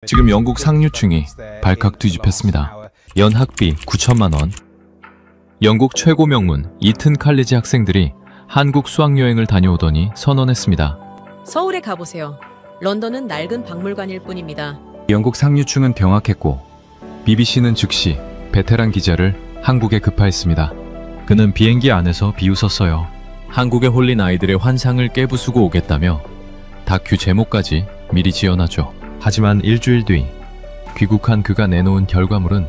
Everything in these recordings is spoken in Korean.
지금 영국 상류층이 발칵 뒤집혔습니다. 연 학비 9천만 원. 영국 최고 명문 이튼 칼리지 학생들이 한국 수학여행을 다녀오더니 선언했습니다. 서울에 가보세요. 런던은 낡은 박물관일 뿐입니다. 영국 상류층은 경악했고 BBC는 즉시 베테랑 기자를 한국에 급파했습니다. 그는 비행기 안에서 비웃었어요. 한국에 홀린 아이들의 환상을 깨부수고 오겠다며 다큐 제목까지 미리 지어놨죠. 하지만 일주일 뒤 귀국한 그가 내놓은 결과물은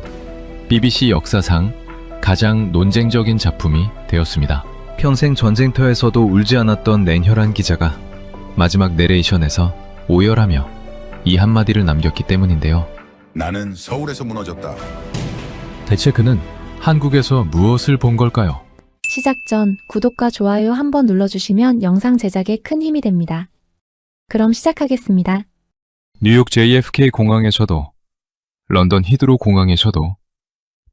BBC 역사상 가장 논쟁적인 작품이 되었습니다. 평생 전쟁터에서도 울지 않았던 냉혈한 기자가 마지막 내레이션에서 오열하며 이 한마디를 남겼기 때문인데요. 나는 서울에서 무너졌다. 대체 그는 한국에서 무엇을 본 걸까요? 시작 전 구독과 좋아요 한번 눌러주시면 영상 제작에 큰 힘이 됩니다. 그럼 시작하겠습니다. 뉴욕 JFK 공항에서도, 런던 히드로 공항에서도,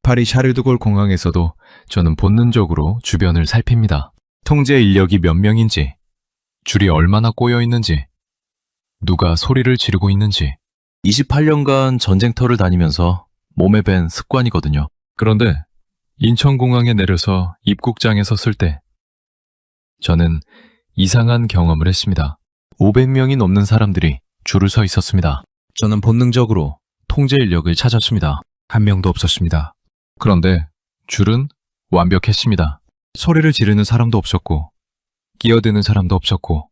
파리 샤르드골 공항에서도 저는 본능적으로 주변을 살핍니다. 통제 인력이 몇 명인지, 줄이 얼마나 꼬여 있는지, 누가 소리를 지르고 있는지. 28년간 전쟁터를 다니면서 몸에 밴 습관이거든요. 그런데 인천공항에 내려서 입국장에 섰을 때 저는 이상한 경험을 했습니다. 500명이 넘는 사람들이 줄을 서 있었습니다. 저는 본능적으로 통제 인력을 찾았습니다. 한 명도 없었습니다. 그런데 줄은 완벽했습니다. 소리를 지르는 사람도 없었고, 끼어드는 사람도 없었고,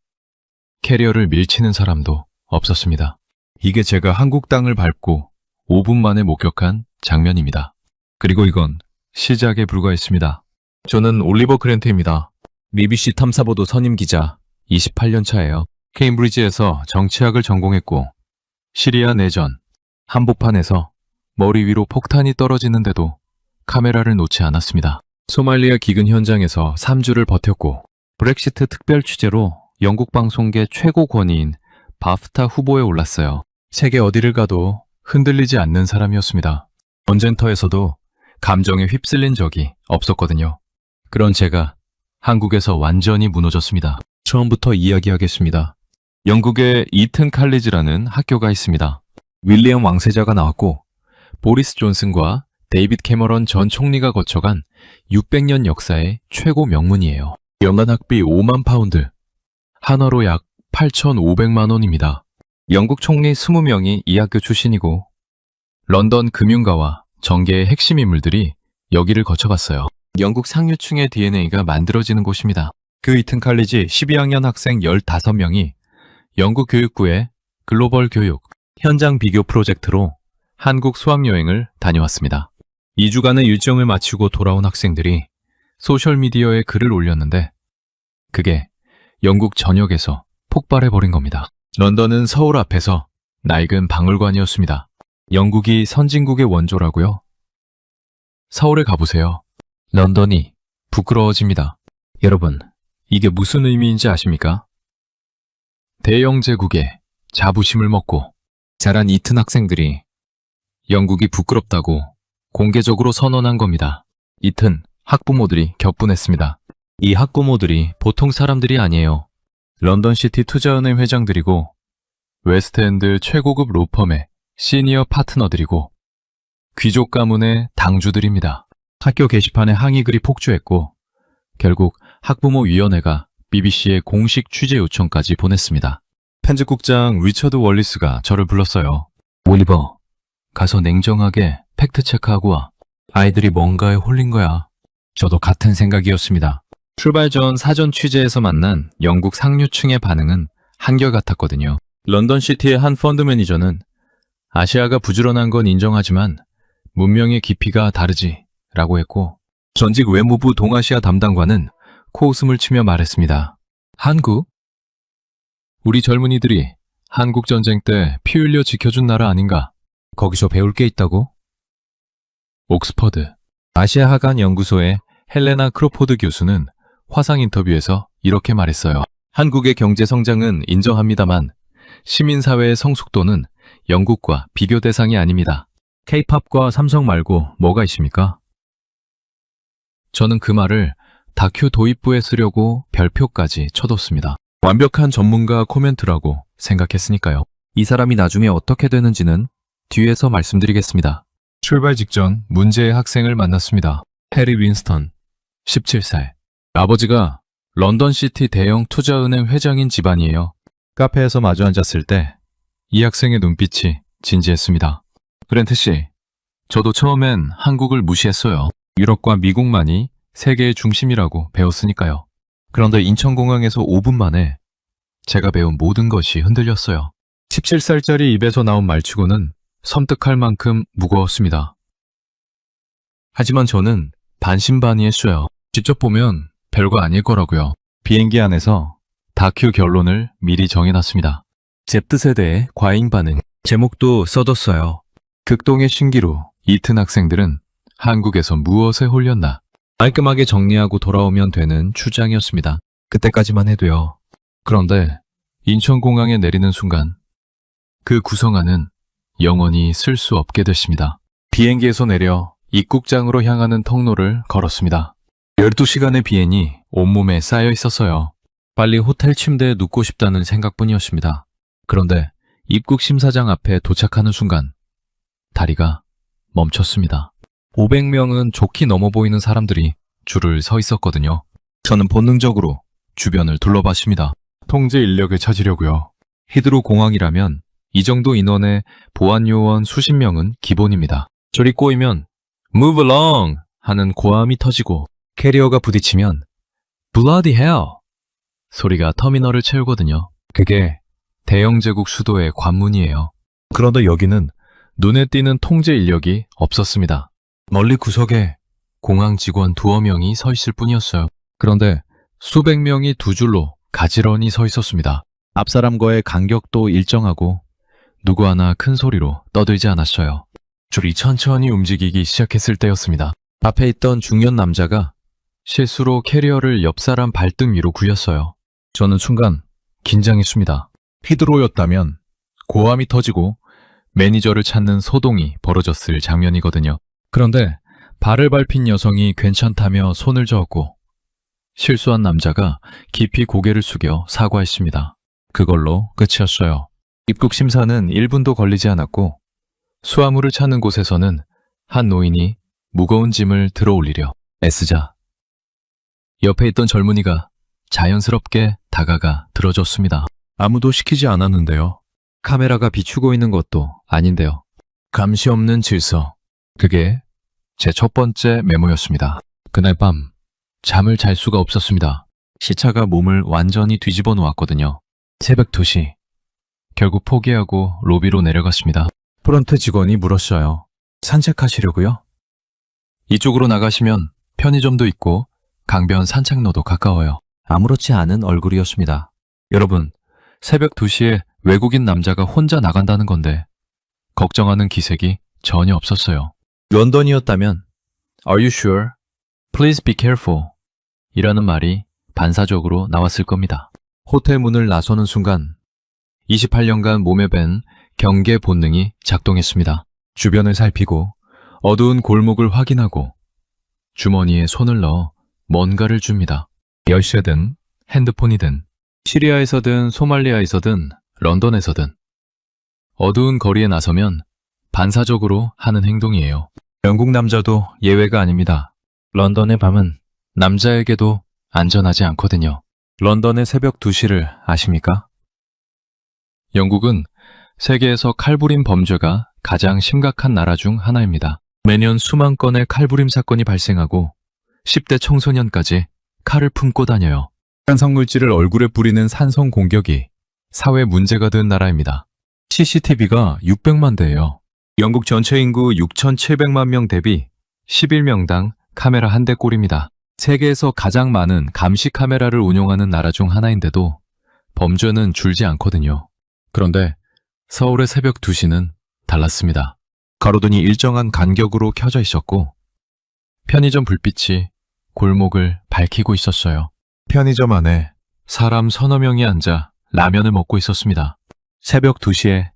캐리어를 밀치는 사람도 없었습니다. 이게 제가 한국 땅을 밟고 5분 만에 목격한 장면입니다. 그리고 이건 시작에 불과했습니다. 저는 올리버 그랜트입니다. BBC 탐사보도 선임 기자 28년 차예요. 케임브리지에서 정치학을 전공했고, 시리아 내전, 한복판에서 머리 위로 폭탄이 떨어지는데도 카메라를 놓지 않았습니다. 소말리아 기근 현장에서 3주를 버텼고, 브렉시트 특별 취재로 영국 방송계 최고 권위인 바프타 후보에 올랐어요. 세계 어디를 가도 흔들리지 않는 사람이었습니다. 전쟁터에서도 감정에 휩쓸린 적이 없었거든요. 그런 제가 한국에서 완전히 무너졌습니다. 처음부터 이야기하겠습니다. 영국에 이튼 칼리지라는 학교가 있습니다. 윌리엄 왕세자가 나왔고 보리스 존슨과 데이빗 캐머런 전 총리가 거쳐간 600년 역사의 최고 명문이에요. 연간 학비 5만 파운드, 한화로 약 8,500만 원입니다. 영국 총리 20명이 이 학교 출신이고 런던 금융가와 정계의 핵심 인물들이 여기를 거쳐갔어요. 영국 상류층의 DNA가 만들어지는 곳입니다. 그 이튼 칼리지 12학년 학생 15명이 영국 교육부의 글로벌 교육 현장 비교 프로젝트로 한국 수학여행을 다녀왔습니다. 2주간의 일정을 마치고 돌아온 학생들이 소셜미디어에 글을 올렸는데 그게 영국 전역에서 폭발해버린 겁니다. 런던은 서울 앞에서 낡은 박물관이었습니다. 영국이 선진국의 원조라고요? 서울에 가보세요. 런던이 부끄러워집니다. 여러분, 이게 무슨 의미인지 아십니까? 대영 제국의 자부심을 먹고 자란 이튼 학생들이 영국이 부끄럽다고 공개적으로 선언한 겁니다. 이튼 학부모들이 격분했습니다. 이 학부모들이 보통 사람들이 아니에요. 런던시티 투자은행 회장들이고 웨스트엔드 최고급 로펌의 시니어 파트너들이고 귀족 가문의 당주들입니다. 학교 게시판에 항의글이 폭주했고 결국 학부모위원회가 BBC에 공식 취재 요청까지 보냈습니다. 편집국장 리처드 월리스가 저를 불렀어요. 올리버, 가서 냉정하게 팩트체크하고 와. 아이들이 뭔가에 홀린 거야. 저도 같은 생각이었습니다. 출발 전 사전 취재에서 만난 영국 상류층의 반응은 한결같았거든요. 런던시티의 한 펀드 매니저는 아시아가 부지런한 건 인정하지만 문명의 깊이가 다르지 라고 했고 전직 외무부 동아시아 담당관은 코웃음을 치며 말했습니다. 한국? 우리 젊은이들이 한국 전쟁 때 피 흘려 지켜준 나라 아닌가? 거기서 배울 게 있다고? 옥스퍼드 아시아 하간 연구소의 헬레나 크로포드 교수는 화상 인터뷰에서 이렇게 말했어요. 한국의 경제 성장은 인정합니다만 시민사회의 성숙도는 영국과 비교 대상이 아닙니다. K-팝과 삼성 말고 뭐가 있습니까? 저는 그 말을 다큐 도입부에 쓰려고 별표까지 쳐뒀습니다. 완벽한 전문가 코멘트라고 생각했으니까요. 이 사람이 나중에 어떻게 되는지는 뒤에서 말씀드리겠습니다. 출발 직전 문제의 학생을 만났습니다. 해리 윈스턴, 17살. 아버지가 런던시티 대형 투자은행 회장인 집안이에요. 카페에서 마주 앉았을 때 이 학생의 눈빛이 진지했습니다. 브렌트 씨, 저도 처음엔 한국을 무시했어요. 유럽과 미국만이 세계의 중심이라고 배웠으니까요. 그런데 인천공항에서 5분 만에 제가 배운 모든 것이 흔들렸어요. 17살짜리 입에서 나온 말치고는 섬뜩할 만큼 무거웠습니다. 하지만 저는 반신반의했어요. 직접 보면 별거 아닐 거라고요. 비행기 안에서 다큐 결론을 미리 정해놨습니다. Z세대의 과잉 반응. 제목도 써뒀어요. 극동의 신기루, 이튼 학생들은 한국에서 무엇에 홀렸나. 깔끔하게 정리하고 돌아오면 되는 추장이었습니다. 그때까지만 해도요. 그런데 인천공항에 내리는 순간 그 구성안은 영원히 쓸 수 없게 됐습니다. 비행기에서 내려 입국장으로 향하는 통로를 걸었습니다. 12시간의 비행이 온몸에 쌓여 있었어요. 빨리 호텔 침대에 눕고 싶다는 생각뿐이었습니다. 그런데 입국 심사장 앞에 도착하는 순간 다리가 멈췄습니다. 500명은 좋게 넘어 보이는 사람들이 줄을 서 있었거든요. 저는 본능적으로 주변을 둘러봤습니다. 통제 인력을 찾으려고요. 히드로 공항이라면 이 정도 인원의 보안 요원 수십 명은 기본입니다. 줄이 꼬이면 Move along! 하는 고함이 터지고 캐리어가 부딪히면 Bloody hell! 소리가 터미널을 채우거든요. 그게 대영 제국 수도의 관문이에요. 그런데 여기는 눈에 띄는 통제 인력이 없었습니다. 멀리 구석에 공항 직원 두어 명이 서 있을 뿐이었어요. 그런데 수백 명이 두 줄로 가지런히 서 있었습니다. 앞 사람과의 간격도 일정하고 누구 하나 큰 소리로 떠들지 않았어요. 줄이 천천히 움직이기 시작했을 때였습니다. 앞에 있던 중년 남자가 실수로 캐리어를 옆 사람 발등 위로 굴렸어요. 저는 순간 긴장했습니다. 히드로였다면 고함이 터지고 매니저를 찾는 소동이 벌어졌을 장면이거든요. 그런데 발을 밟힌 여성이 괜찮다며 손을 저었고 실수한 남자가 깊이 고개를 숙여 사과했습니다. 그걸로 끝이었어요. 입국 심사는 1분도 걸리지 않았고 수화물을 찾는 곳에서는 한 노인이 무거운 짐을 들어 올리려 애쓰자 옆에 있던 젊은이가 자연스럽게 다가가 들어줬습니다. 아무도 시키지 않았는데요. 카메라가 비추고 있는 것도 아닌데요. 감시 없는 질서. 그게 제 첫 번째 메모였습니다. 그날 밤 잠을 잘 수가 없었습니다. 시차가 몸을 완전히 뒤집어 놓았거든요. 새벽 2시. 결국 포기하고 로비로 내려갔습니다. 프런트 직원이 물었어요. 산책하시려고요? 이쪽으로 나가시면 편의점도 있고 강변 산책로도 가까워요. 아무렇지 않은 얼굴이었습니다. 여러분, 새벽 2시에 외국인 남자가 혼자 나간다는 건데 걱정하는 기색이 전혀 없었어요. 런던이었다면 Are you sure? Please be careful. 이라는 말이 반사적으로 나왔을 겁니다. 호텔 문을 나서는 순간 28년간 몸에 밴 경계 본능이 작동했습니다. 주변을 살피고 어두운 골목을 확인하고 주머니에 손을 넣어 뭔가를 줍니다. 열쇠든 핸드폰이든 시리아에서든 소말리아에서든 런던에서든 어두운 거리에 나서면 반사적으로 하는 행동이에요. 영국 남자도 예외가 아닙니다. 런던의 밤은 남자에게도 안전하지 않거든요. 런던의 새벽 2시를 아십니까? 영국은 세계에서 칼부림 범죄가 가장 심각한 나라 중 하나입니다. 매년 수만 건의 칼부림 사건이 발생하고 10대 청소년까지 칼을 품고 다녀요. 산성물질을 얼굴에 뿌리는 산성 공격이 사회 문제가 된 나라입니다. CCTV가 600만 대예요. 영국 전체 인구 6,700만 명 대비 11명당 카메라 한 대 꼴입니다. 세계에서 가장 많은 감시 카메라를 운용하는 나라 중 하나인데도 범죄는 줄지 않거든요. 그런데 서울의 새벽 2시는 달랐습니다. 가로등이 일정한 간격으로 켜져 있었고 편의점 불빛이 골목을 밝히고 있었어요. 편의점 안에 사람 서너 명이 앉아 라면을 먹고 있었습니다. 새벽 2시에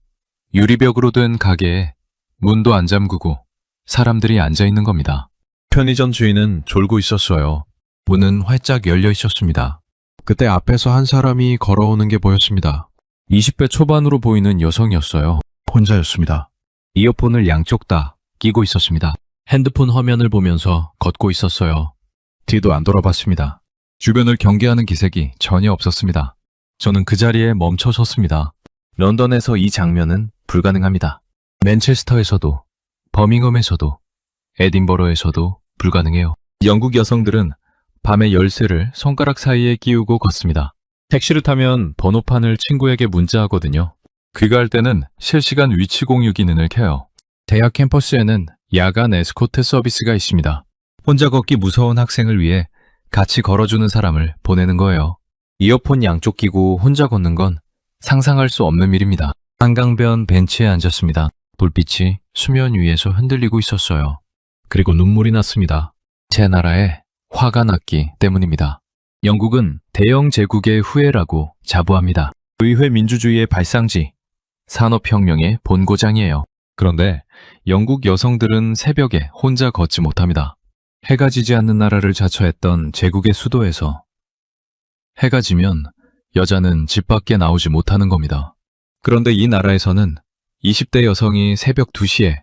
유리벽으로 된 가게에 문도 안 잠그고 사람들이 앉아 있는 겁니다. 편의점 주인은 졸고 있었어요. 문은 활짝 열려 있었습니다. 그때 앞에서 한 사람이 걸어오는 게 보였습니다. 20대 초반으로 보이는 여성이었어요. 혼자였습니다. 이어폰을 양쪽 다 끼고 있었습니다. 핸드폰 화면을 보면서 걷고 있었어요. 뒤도 안 돌아봤습니다. 주변을 경계하는 기색이 전혀 없었습니다. 저는 그 자리에 멈춰 섰습니다. 런던에서 이 장면은 불가능합니다. 맨체스터에서도, 버밍엄에서도, 에딘버러에서도 불가능해요. 영국 여성들은 밤에 열쇠를 손가락 사이에 끼우고 걷습니다. 택시를 타면 번호판을 친구에게 문자하거든요. 귀가할 때는 실시간 위치 공유 기능을 켜요. 대학 캠퍼스에는 야간 에스코트 서비스가 있습니다. 혼자 걷기 무서운 학생을 위해 같이 걸어주는 사람을 보내는 거예요. 이어폰 양쪽 끼고 혼자 걷는 건 상상할 수 없는 일입니다. 한강변 벤치에 앉았습니다. 불빛이 수면 위에서 흔들리고 있었어요. 그리고 눈물이 났습니다. 제 나라에 화가 났기 때문입니다. 영국은 대영 제국의 후예라고 자부합니다. 의회 민주주의의 발상지, 산업혁명의 본고장이에요. 그런데 영국 여성들은 새벽에 혼자 걷지 못합니다. 해가 지지 않는 나라를 자처했던 제국의 수도에서 해가 지면 여자는 집 밖에 나오지 못하는 겁니다. 그런데 이 나라에서는 20대 여성이 새벽 2시에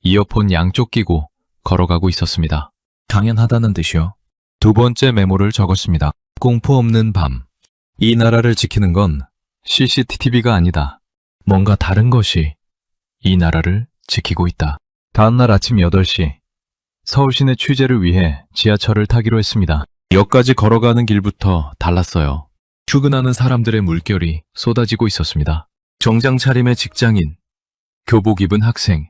이어폰 양쪽 끼고 걸어가고 있었습니다. 당연하다는 듯이요. 두 번째 메모를 적었습니다. 공포 없는 밤. 이 나라를 지키는 건 CCTV가 아니다. 뭔가 다른 것이 이 나라를 지키고 있다. 다음날 아침 8시, 서울 시내 취재를 위해 지하철을 타기로 했습니다. 역까지 걸어가는 길부터 달랐어요. 출근하는 사람들의 물결이 쏟아지고 있었습니다. 정장 차림의 직장인, 교복 입은 학생,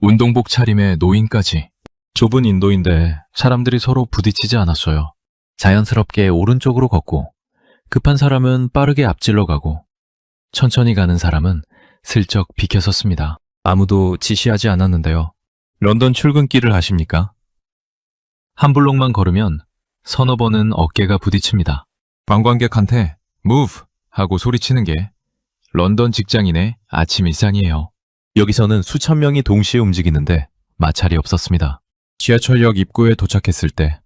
운동복 차림의 노인까지. 좁은 인도인데 사람들이 서로 부딪히지 않았어요. 자연스럽게 오른쪽으로 걷고, 급한 사람은 빠르게 앞질러 가고, 천천히 가는 사람은 슬쩍 비켜섰습니다. 아무도 지시하지 않았는데요. 런던 출근길을 아십니까? 한 블록만 걸으면 서너 번은 어깨가 부딪힙니다. 관광객한테 move 하고 소리치는 게 런던 직장인의 아침 일상이에요. 여기서는 수천 명이 동시에 움직이는데 마찰이 없었습니다. 지하철역 입구에 도착했을 때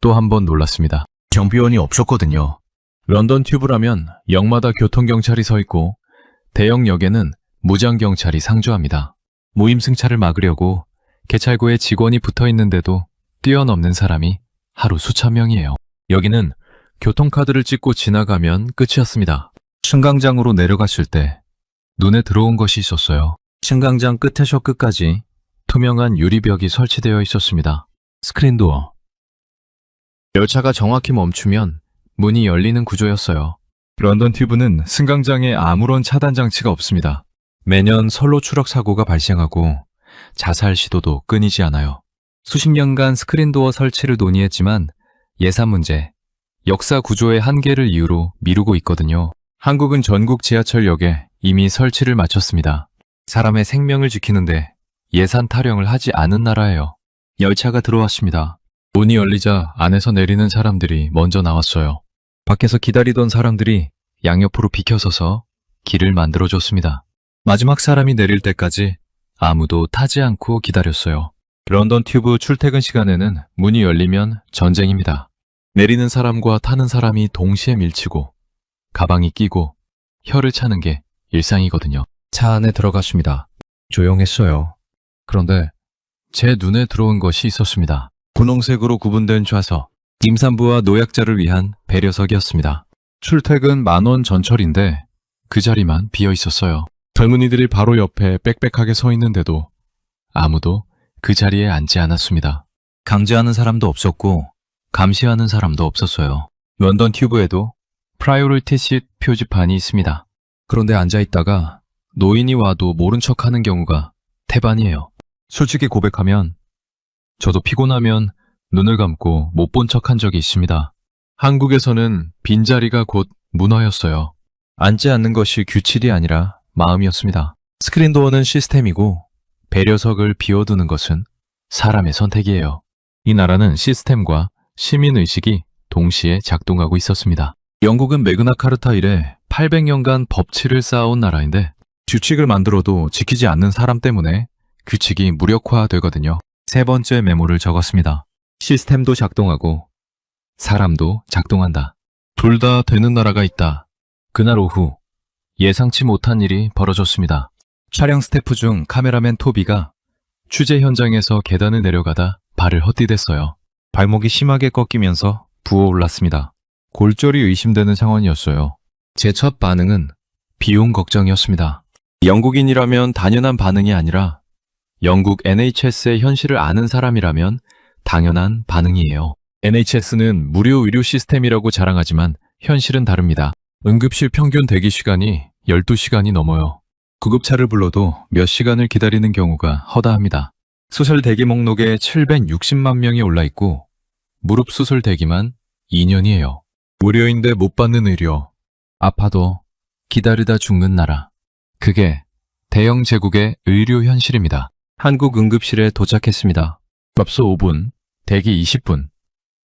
또 한 번 놀랐습니다. 경비원이 없었거든요. 런던 튜브라면 역마다 교통경찰이 서 있고 대형역에는 무장경찰이 상주합니다. 무임승차를 막으려고 개찰구에 직원이 붙어 있는데도 뛰어넘는 사람이 하루 수천 명이에요. 여기는 교통카드를 찍고 지나가면 끝이었습니다. 승강장으로 내려갔을 때 눈에 들어온 것이 있었어요. 승강장 끝에서 끝까지 투명한 유리벽이 설치되어 있었습니다. 스크린도어. 열차가 정확히 멈추면 문이 열리는 구조였어요. 런던 튜브는 승강장에 아무런 차단 장치가 없습니다. 매년 선로 추락 사고가 발생하고 자살 시도도 끊이지 않아요. 수십 년간 스크린도어 설치를 논의했지만 예산 문제, 역사 구조의 한계를 이유로 미루고 있거든요. 한국은 전국 지하철역에 이미 설치를 마쳤습니다. 사람의 생명을 지키는데 예산 타령을 하지 않은 나라예요. 열차가 들어왔습니다. 문이 열리자 안에서 내리는 사람들이 먼저 나왔어요. 밖에서 기다리던 사람들이 양옆으로 비켜서서 길을 만들어줬습니다. 마지막 사람이 내릴 때까지 아무도 타지 않고 기다렸어요. 런던 튜브 출퇴근 시간에는 문이 열리면 전쟁입니다. 내리는 사람과 타는 사람이 동시에 밀치고 가방이 끼고 혀를 차는 게 일상이거든요. 차 안에 들어갔습니다. 조용했어요. 그런데 제 눈에 들어온 것이 있었습니다. 분홍색으로 구분된 좌석, 임산부와 노약자를 위한 배려석이었습니다. 출퇴근 10,000원 전철인데 그 자리만 비어 있었어요. 젊은이들이 바로 옆에 빽빽하게 서 있는데도 아무도 그 자리에 앉지 않았습니다. 강제하는 사람도 없었고 감시하는 사람도 없었어요. 런던 튜브에도 프라이오리티 씰 표지판이 있습니다. 그런데 앉아있다가 노인이 와도 모른 척하는 경우가 태반이에요. 솔직히 고백하면 저도 피곤하면 눈을 감고 못 본 척한 적이 있습니다. 한국에서는 빈자리가 곧 문화였어요. 앉지 않는 것이 규칙이 아니라 마음이었습니다. 스크린도어는 시스템이고 배려석을 비워두는 것은 사람의 선택이에요. 이 나라는 시스템과 시민의식이 동시에 작동하고 있었습니다. 영국은 매그나카르타 이래 800년간 법치를 쌓아온 나라인데 규칙을 만들어도 지키지 않는 사람 때문에 규칙이 무력화되거든요. 세 번째 메모를 적었습니다. 시스템도 작동하고 사람도 작동한다. 둘 다 되는 나라가 있다. 그날 오후 예상치 못한 일이 벌어졌습니다. 촬영 스태프 중 카메라맨 토비가 취재 현장에서 계단을 내려가다 발을 헛디뎠어요. 발목이 심하게 꺾이면서 부어올랐습니다. 골절이 의심되는 상황이었어요. 제 첫 반응은 비용 걱정이었습니다. 영국인이라면 당연한 반응이 아니라 영국 NHS의 현실을 아는 사람이라면 당연한 반응이에요. NHS는 무료 의료 시스템이라고 자랑하지만 현실은 다릅니다. 응급실 평균 대기 시간이 12시간이 넘어요. 구급차를 불러도 몇 시간을 기다리는 경우가 허다합니다. 수술 대기 목록에 760만 명이 올라 있고 무릎 수술 대기만 2년이에요. 무료인데 못 받는 의료. 아파도 기다리다 죽는 나라. 그게 대영 제국의 의료 현실입니다. 한국 응급실에 도착했습니다. 접수 5분, 대기 20분.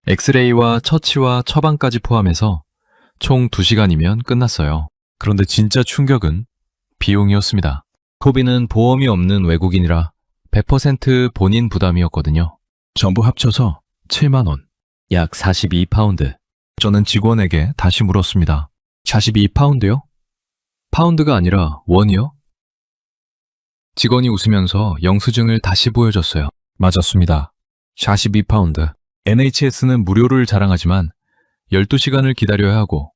엑스레이와 처치와 처방까지 포함해서 총 2시간이면 끝났어요. 그런데 진짜 충격은 비용이었습니다. 토비는 보험이 없는 외국인이라 100% 본인 부담이었거든요. 전부 합쳐서 7만 원, 약 42파운드. 저는 직원에게 다시 물었습니다. 42파운드요? 파운드가 아니라 원이요? 직원이 웃으면서 영수증을 다시 보여줬어요. 맞았습니다. 42파운드. NHS는 무료를 자랑하지만 12시간을 기다려야 하고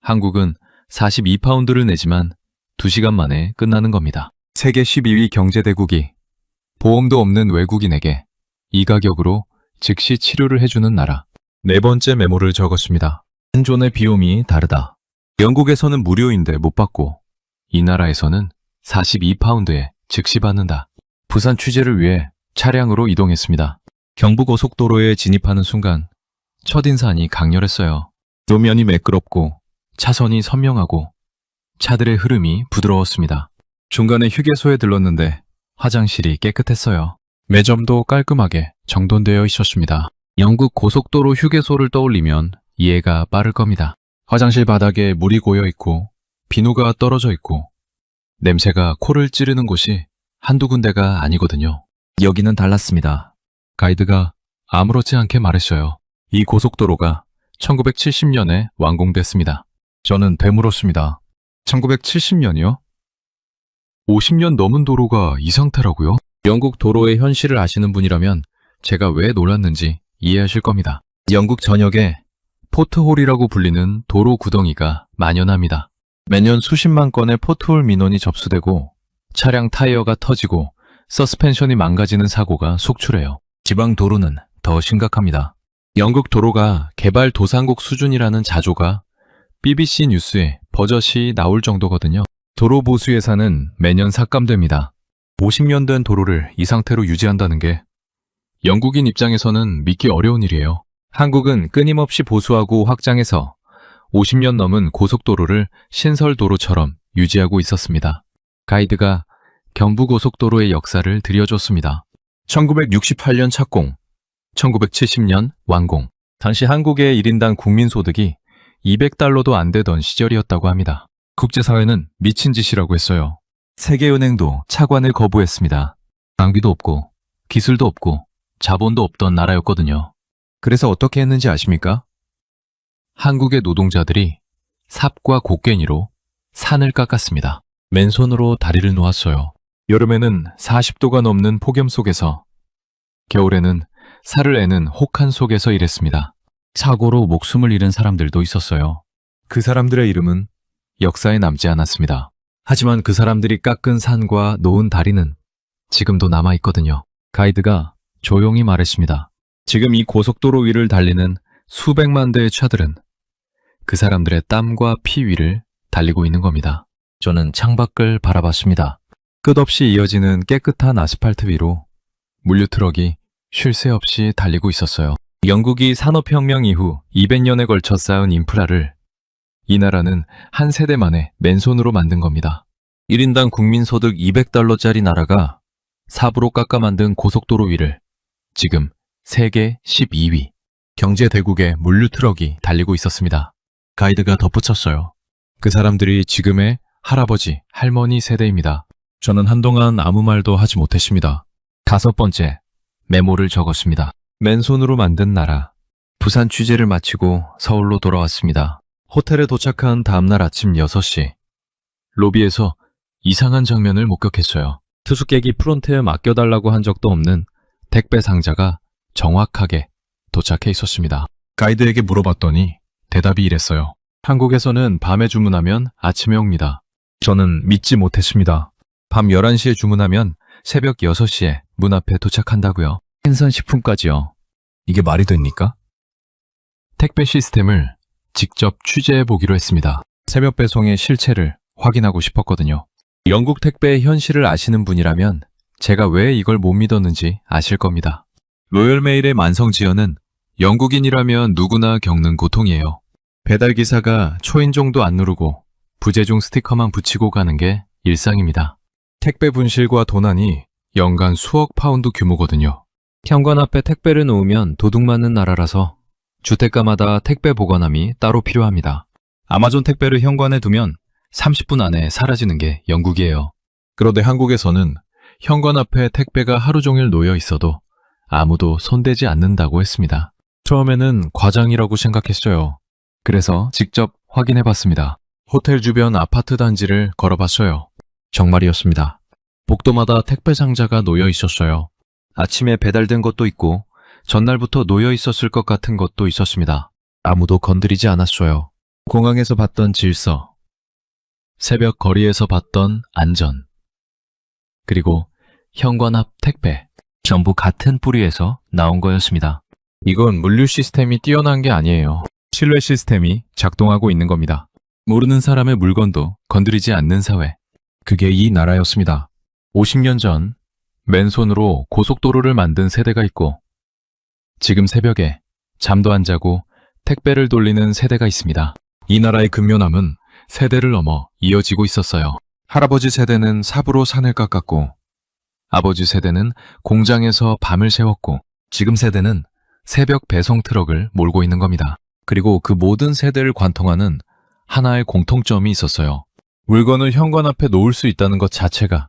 한국은 42파운드를 내지만 2시간 만에 끝나는 겁니다. 세계 12위 경제대국이 보험도 없는 외국인에게 이 가격으로 즉시 치료를 해주는 나라. 네 번째 메모를 적었습니다. 생존의 비용이 다르다. 영국에서는 무료인데 못 받고 이 나라에서는 42파운드에 즉시 받는다. 부산 취재를 위해 차량으로 이동했습니다. 경부고속도로에 진입하는 순간 첫인상이 강렬했어요. 도면이 매끄럽고 차선이 선명하고 차들의 흐름이 부드러웠습니다. 중간에 휴게소에 들렀는데 화장실이 깨끗했어요. 매점도 깔끔하게 정돈되어 있었습니다. 영국 고속도로 휴게소를 떠올리면 이해가 빠를 겁니다. 화장실 바닥에 물이 고여 있고 비누가 떨어져 있고 냄새가 코를 찌르는 곳이 한두 군데가 아니거든요. 여기는 달랐습니다. 가이드가 아무렇지 않게 말했어요. 이 고속도로가 1970년에 완공됐습니다. 저는 되물었습니다. 1970년이요? 50년 넘은 도로가 이 상태라고요? 영국 도로의 현실을 아시는 분이라면 제가 왜 놀랐는지 이해하실 겁니다. 영국 전역에 포트홀이라고 불리는 도로 구덩이가 만연합니다. 매년 수십만 건의 포트홀 민원이 접수되고 차량 타이어가 터지고 서스펜션이 망가지는 사고가 속출해요. 지방 도로는 더 심각합니다. 영국 도로가 개발도상국 수준이라는 자조가 BBC 뉴스에 버젓이 나올 정도거든요. 도로 보수 예산은 매년 삭감됩니다. 50년 된 도로를 이 상태로 유지한다는 게 영국인 입장에서는 믿기 어려운 일이에요. 한국은 끊임없이 보수하고 확장해서 50년 넘은 고속도로를 신설도로처럼 유지하고 있었습니다. 가이드가 경부고속도로의 역사를 들려줬습니다. 1968년 착공, 1970년 완공. 당시 한국의 1인당 국민소득이 200달러도 안 되던 시절이었다고 합니다. 국제사회는 미친 짓이라고 했어요. 세계은행도 차관을 거부했습니다. 장비도 없고 기술도 없고 자본도 없던 나라였거든요. 그래서 어떻게 했는지 아십니까? 한국의 노동자들이 삽과 곡괭이로 산을 깎았습니다. 맨손으로 다리를 놓았어요. 여름에는 40도가 넘는 폭염 속에서, 겨울에는 살을 애는 혹한 속에서 일했습니다. 사고로 목숨을 잃은 사람들도 있었어요. 그 사람들의 이름은 역사에 남지 않았습니다. 하지만 그 사람들이 깎은 산과 놓은 다리는 지금도 남아있거든요. 가이드가 조용히 말했습니다. 지금 이 고속도로 위를 달리는 수백만 대의 차들은 그 사람들의 땀과 피 위를 달리고 있는 겁니다. 저는 창밖을 바라봤습니다. 끝없이 이어지는 깨끗한 아스팔트 위로 물류트럭이 쉴 새 없이 달리고 있었어요. 영국이 산업혁명 이후 200년에 걸쳐 쌓은 인프라를 이 나라는 한 세대 만에 맨손으로 만든 겁니다. 1인당 국민소득 200달러짜리 나라가 삽으로 깎아 만든 고속도로 위를 지금 세계 12위 경제대국의 물류트럭이 달리고 있었습니다. 가이드가 덧붙였어요. 그 사람들이 지금의 할아버지, 할머니 세대입니다. 저는 한동안 아무 말도 하지 못했습니다. 5번째, 메모를 적었습니다. 맨손으로 만든 나라. 부산 취재를 마치고 서울로 돌아왔습니다. 호텔에 도착한 다음날 아침 6시. 로비에서 이상한 장면을 목격했어요. 수수께끼 프론트에 맡겨달라고 한 적도 없는 택배 상자가 정확하게 도착해 있었습니다. 가이드에게 물어봤더니 대답이 이랬어요. 한국에서는 밤에 주문하면 아침에 옵니다. 저는 믿지 못했습니다. 밤 11시에 주문하면 새벽 6시에 문 앞에 도착한다고요. 신선식품까지요. 이게 말이 됩니까? 택배 시스템을 직접 취재해 보기로 했습니다. 새벽 배송의 실체를 확인하고 싶었거든요. 영국 택배의 현실을 아시는 분이라면 제가 왜 이걸 못 믿었는지 아실 겁니다. 로열메일의 만성지연은 영국인이라면 누구나 겪는 고통이에요. 배달기사가 초인종도 안 누르고 부재중 스티커만 붙이고 가는 게 일상입니다. 택배 분실과 도난이 연간 수억 파운드 규모거든요. 현관 앞에 택배를 놓으면 도둑 맞는 나라라서 주택가마다 택배 보관함이 따로 필요합니다. 아마존 택배를 현관에 두면 30분 안에 사라지는 게 영국이에요. 그런데 한국에서는 현관 앞에 택배가 하루 종일 놓여 있어도 아무도 손대지 않는다고 했습니다. 처음에는 과장이라고 생각했어요. 그래서 직접 확인해봤습니다. 호텔 주변 아파트 단지를 걸어봤어요. 정말이었습니다. 복도마다 택배 상자가 놓여 있었어요. 아침에 배달된 것도 있고 전날부터 놓여 있었을 것 같은 것도 있었습니다. 아무도 건드리지 않았어요. 공항에서 봤던 질서, 새벽 거리에서 봤던 안전, 그리고 현관 앞 택배, 전부 같은 뿌리에서 나온 거였습니다. 이건 물류 시스템이 뛰어난 게 아니에요. 신뢰 시스템이 작동하고 있는 겁니다. 모르는 사람의 물건도 건드리지 않는 사회. 그게 이 나라였습니다. 50년 전 맨손으로 고속도로를 만든 세대가 있고 지금 새벽에 잠도 안 자고 택배를 돌리는 세대가 있습니다. 이 나라의 근면함은 세대를 넘어 이어지고 있었어요. 할아버지 세대는 삽으로 산을 깎았고 아버지 세대는 공장에서 밤을 새웠고 지금 세대는 새벽 배송 트럭을 몰고 있는 겁니다. 그리고 그 모든 세대를 관통하는 하나의 공통점이 있었어요. 물건을 현관 앞에 놓을 수 있다는 것 자체가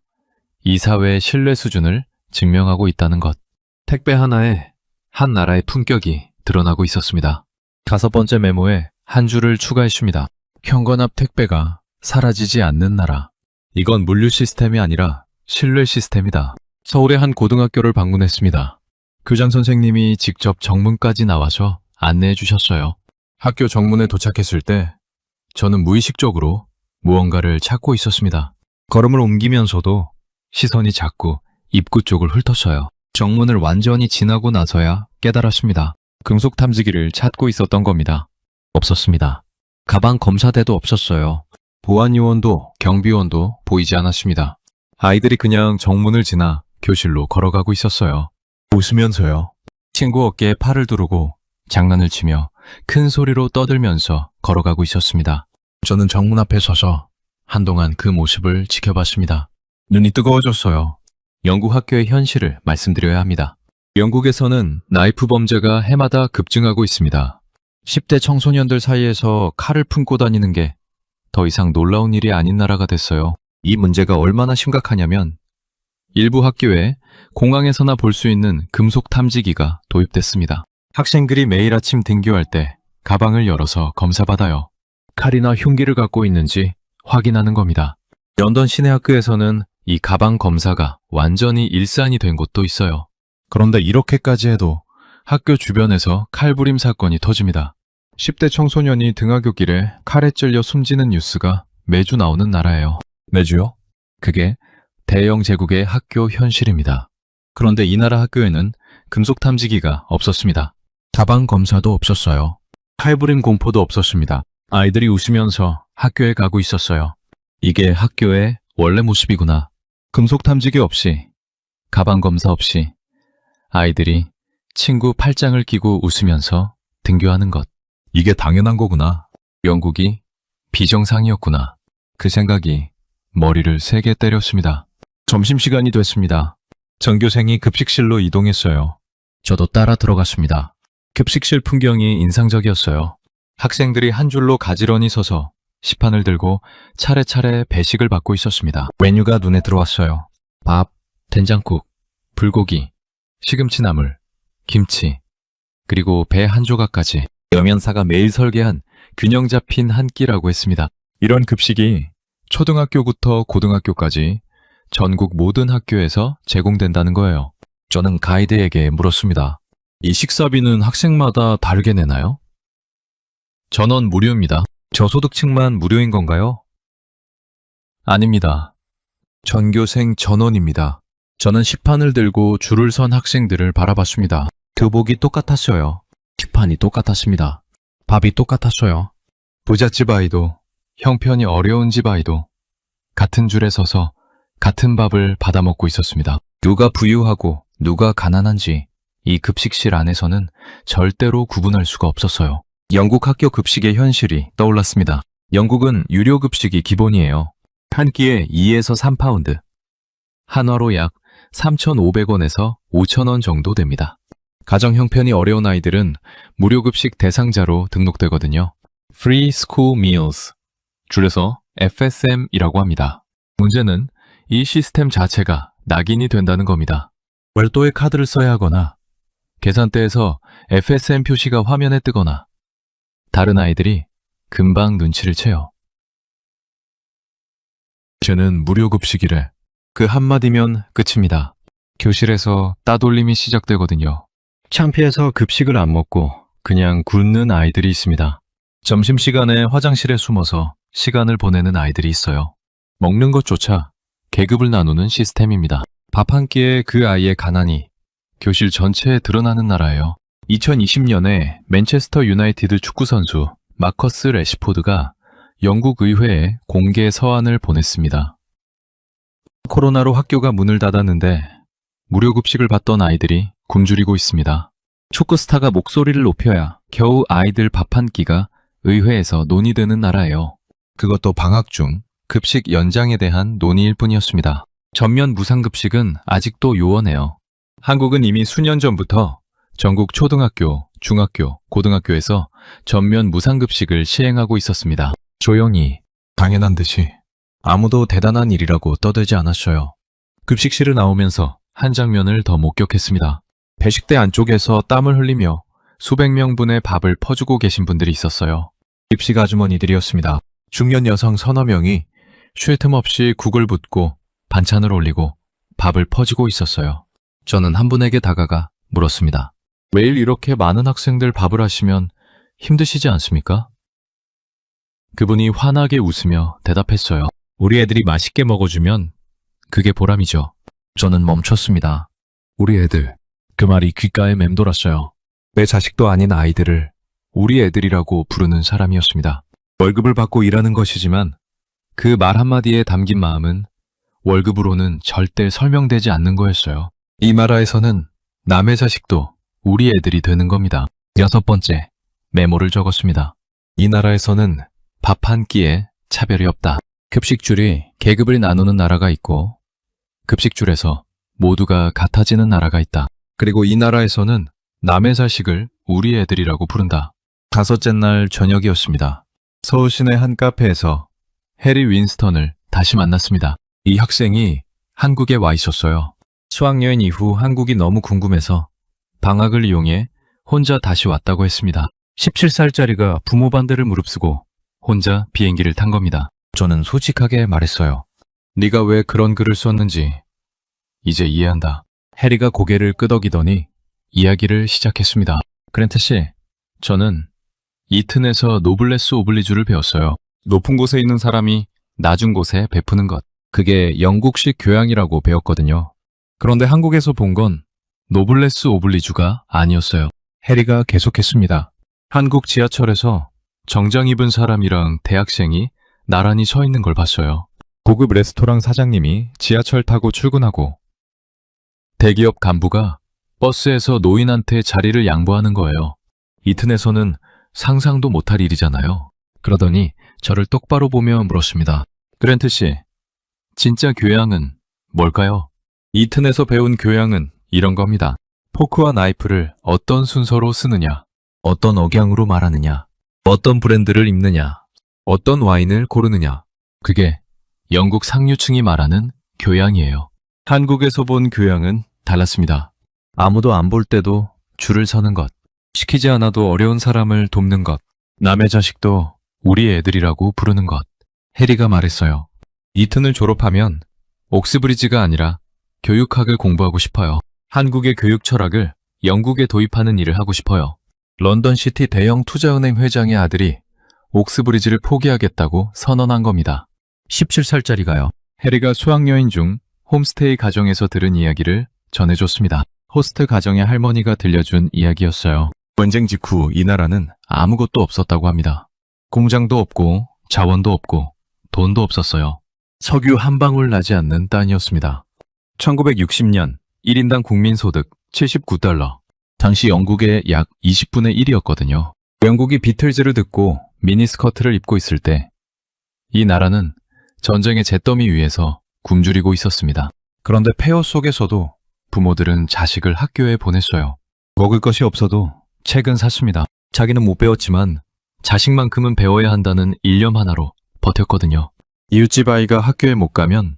이 사회의 신뢰 수준을 증명하고 있다는 것. 택배 하나에 한 나라의 품격이 드러나고 있었습니다. 5번째 메모에 한 줄을 추가했습니다. 현관 앞 택배가 사라지지 않는 나라. 이건 물류 시스템이 아니라 신뢰 시스템이다. 서울의 한 고등학교를 방문했습니다. 교장 선생님이 직접 정문까지 나와서 안내해 주셨어요. 학교 정문에 도착했을 때 저는 무의식적으로 무언가를 찾고 있었습니다. 걸음을 옮기면서도 시선이 자꾸 입구 쪽을 훑었어요. 정문을 완전히 지나고 나서야 깨달았습니다. 금속 탐지기를 찾고 있었던 겁니다. 없었습니다. 가방 검사대도 없었어요. 보안요원도 경비원도 보이지 않았습니다. 아이들이 그냥 정문을 지나 교실로 걸어가고 있었어요. 웃으면서요. 친구 어깨에 팔을 두르고 장난을 치며 큰 소리로 떠들면서 걸어가고 있었습니다. 저는 정문 앞에 서서 한동안 그 모습을 지켜봤습니다. 눈이 뜨거워졌어요. 영국 학교의 현실을 말씀드려야 합니다. 영국에서는 나이프 범죄가 해마다 급증하고 있습니다. 10대 청소년들 사이에서 칼을 품고 다니는 게 더 이상 놀라운 일이 아닌 나라가 됐어요. 이 문제가 얼마나 심각하냐면 일부 학교에 공항에서나 볼 수 있는 금속 탐지기가 도입됐습니다. 학생들이 매일 아침 등교할 때 가방을 열어서 검사받아요. 칼이나 흉기를 갖고 있는지 확인하는 겁니다. 런던 시내 학교에서는 이 가방 검사가 완전히 일상이 된 곳도 있어요. 그런데 이렇게까지 해도 학교 주변에서 칼부림 사건이 터집니다. 10대 청소년이 등하굣길에 칼에 찔려 숨지는 뉴스가 매주 나오는 나라예요. 매주요? 그게 대영 제국의 학교 현실입니다. 그런데 이 나라 학교에는 금속 탐지기가 없었습니다. 가방 검사도 없었어요. 칼부림 공포도 없었습니다. 아이들이 웃으면서 학교에 가고 있었어요. 이게 학교의 원래 모습이구나. 금속 탐지기 없이, 가방 검사 없이 아이들이 친구 팔짱을 끼고 웃으면서 등교하는 것. 이게 당연한 거구나. 영국이 비정상이었구나. 그 생각이 머리를 세게 때렸습니다. 점심시간이 됐습니다. 전교생이 급식실로 이동했어요. 저도 따라 들어갔습니다. 급식실 풍경이 인상적이었어요. 학생들이 한 줄로 가지런히 서서 시판을 들고 차례차례 배식을 받고 있었습니다. 메뉴가 눈에 들어왔어요. 밥, 된장국, 불고기, 시금치 나물, 김치, 그리고 배 한 조각까지. 여면사가 매일 설계한 균형 잡힌 한 끼라고 했습니다. 이런 급식이 초등학교부터 고등학교까지 전국 모든 학교에서 제공된다는 거예요. 저는 가이드에게 물었습니다. 이 식사비는 학생마다 다르게 내나요? 전원 무료입니다. 저소득층만 무료인 건가요? 아닙니다. 전교생 전원입니다. 저는 식판을 들고 줄을 선 학생들을 바라봤습니다. 교복이 똑같았어요. 식판이 똑같았습니다. 밥이 똑같았어요. 부잣집 아이도 형편이 어려운 집 아이도 같은 줄에 서서 같은 밥을 받아 먹고 있었습니다. 누가 부유하고 누가 가난한지 이 급식실 안에서는 절대로 구분할 수가 없었어요. 영국 학교 급식의 현실이 떠올랐습니다. 영국은 유료 급식이 기본이에요. 한 끼에 2에서 3파운드. 한화로 약 3,500원에서 5,000원 정도 됩니다. 가정 형편이 어려운 아이들은 무료 급식 대상자로 등록되거든요. Free School Meals, 줄여서 FSM이라고 합니다. 문제는 이 시스템 자체가 낙인이 된다는 겁니다. 별도의 카드를 써야 하거나 계산대에서 FSM 표시가 화면에 뜨거나 다른 아이들이 금방 눈치를 채요. 쟤는 무료 급식이래. 그 한마디면 끝입니다. 교실에서 따돌림이 시작되거든요. 창피해서 급식을 안 먹고 그냥 굶는 아이들이 있습니다. 점심시간에 화장실에 숨어서 시간을 보내는 아이들이 있어요. 먹는 것조차 계급을 나누는 시스템입니다. 밥 한 끼에 그 아이의 가난이 교실 전체에 드러나는 나라예요. 2020년에 맨체스터 유나이티드 축구선수 마커스 레시포드가 영국 의회에 공개 서한을 보냈습니다. 코로나로 학교가 문을 닫았는데 무료 급식을 받던 아이들이 굶주리고 있습니다. 축구 스타가 목소리를 높여야 겨우 아이들 밥 한 끼가 의회에서 논의되는 나라예요. 그것도 방학 중 급식 연장에 대한 논의일 뿐이었습니다. 전면 무상급식은 아직도 요원해요. 한국은 이미 수년 전부터 전국 초등학교, 중학교, 고등학교에서 전면 무상급식을 시행하고 있었습니다. 조용히, 당연한 듯이 아무도 대단한 일이라고 떠들지 않았어요. 급식실을 나오면서 한 장면을 더 목격했습니다. 배식대 안쪽에서 땀을 흘리며 수백 명분의 밥을 퍼주고 계신 분들이 있었어요. 입식 아주머니들이었습니다. 중년 여성 서너 명이 쉴 틈 없이 국을 붓고 반찬을 올리고 밥을 퍼주고 있었어요. 저는 한 분에게 다가가 물었습니다. 매일 이렇게 많은 학생들 밥을 하시면 힘드시지 않습니까? 그분이 환하게 웃으며 대답했어요. 우리 애들이 맛있게 먹어주면 그게 보람이죠. 저는 멈췄습니다. 우리 애들. 그 말이 귓가에 맴돌았어요. 내 자식도 아닌 아이들을 우리 애들이라고 부르는 사람이었습니다. 월급을 받고 일하는 것이지만 그 말 한마디에 담긴 마음은 월급으로는 절대 설명되지 않는 거였어요. 이 나라에서는 남의 자식도 우리 애들이 되는 겁니다. 6번째, 메모를 적었습니다. 이 나라에서는 밥 한 끼에 차별이 없다. 급식줄이 계급을 나누는 나라가 있고 급식줄에서 모두가 같아지는 나라가 있다. 그리고 이 나라에서는 남의 자식을 우리 애들이라고 부른다. 5째 날 저녁이었습니다. 서울 시내 한 카페에서 해리 윈스턴을 다시 만났습니다. 이 학생이 한국에 와 있었어요. 수학여행 이후 한국이 너무 궁금해서 방학을 이용해 혼자 다시 왔다고 했습니다. 17살짜리가 부모 반대를 무릅쓰고 혼자 비행기를 탄 겁니다. 저는 솔직하게 말했어요. 네가 왜 그런 글을 썼는지 이제 이해한다. 해리가 고개를 끄덕이더니 이야기를 시작했습니다. 그랜트 씨, 저는 이튼에서 노블레스 오블리주를 배웠어요. 높은 곳에 있는 사람이 낮은 곳에 베푸는 것. 그게 영국식 교양이라고 배웠거든요. 그런데 한국에서 본 건 노블레스 오블리주가 아니었어요. 해리가 계속했습니다. 한국 지하철에서 정장 입은 사람이랑 대학생이 나란히 서 있는 걸 봤어요. 고급 레스토랑 사장님이 지하철 타고 출근하고 대기업 간부가 버스에서 노인한테 자리를 양보하는 거예요. 이튼에서는 상상도 못할 일이잖아요. 그러더니 저를 똑바로 보며 물었습니다. 그랜트 씨, 진짜 교양은 뭘까요? 이튼에서 배운 교양은 이런 겁니다. 포크와 나이프를 어떤 순서로 쓰느냐, 어떤 억양으로 말하느냐, 어떤 브랜드를 입느냐, 어떤 와인을 고르느냐. 그게 영국 상류층이 말하는 교양이에요. 한국에서 본 교양은 달랐습니다. 아무도 안 볼 때도 줄을 서는 것, 시키지 않아도 어려운 사람을 돕는 것, 남의 자식도 우리 애들이라고 부르는 것. 해리가 말했어요. 이튼을 졸업하면 옥스브리지가 아니라 교육학을 공부하고 싶어요. 한국의 교육 철학을 영국에 도입하는 일을 하고 싶어요. 런던시티 대형 투자은행 회장의 아들이 옥스브리지를 포기하겠다고 선언한 겁니다. 17살짜리가요. 해리가 수학여행 중 홈스테이 가정에서 들은 이야기를 전해줬습니다. 호스트 가정의 할머니가 들려준 이야기였어요. 전쟁 직후 이 나라는 아무것도 없었다고 합니다. 공장도 없고 자원도 없고 돈도 없었어요. 석유 한 방울 나지 않는 땅이었습니다. 1960년 1인당 국민소득 79달러. 당시 영국의 약 20분의 1이었거든요. 영국이 비틀즈를 듣고 미니스커트를 입고 있을 때 이 나라는 전쟁의 잿더미 위에서 굶주리고 있었습니다. 그런데 폐허 속에서도 부모들은 자식을 학교에 보냈어요. 먹을 것이 없어도 책은 샀습니다. 자기는 못 배웠지만 자식만큼은 배워야 한다는 일념 하나로 버텼거든요. 이웃집 아이가 학교에 못 가면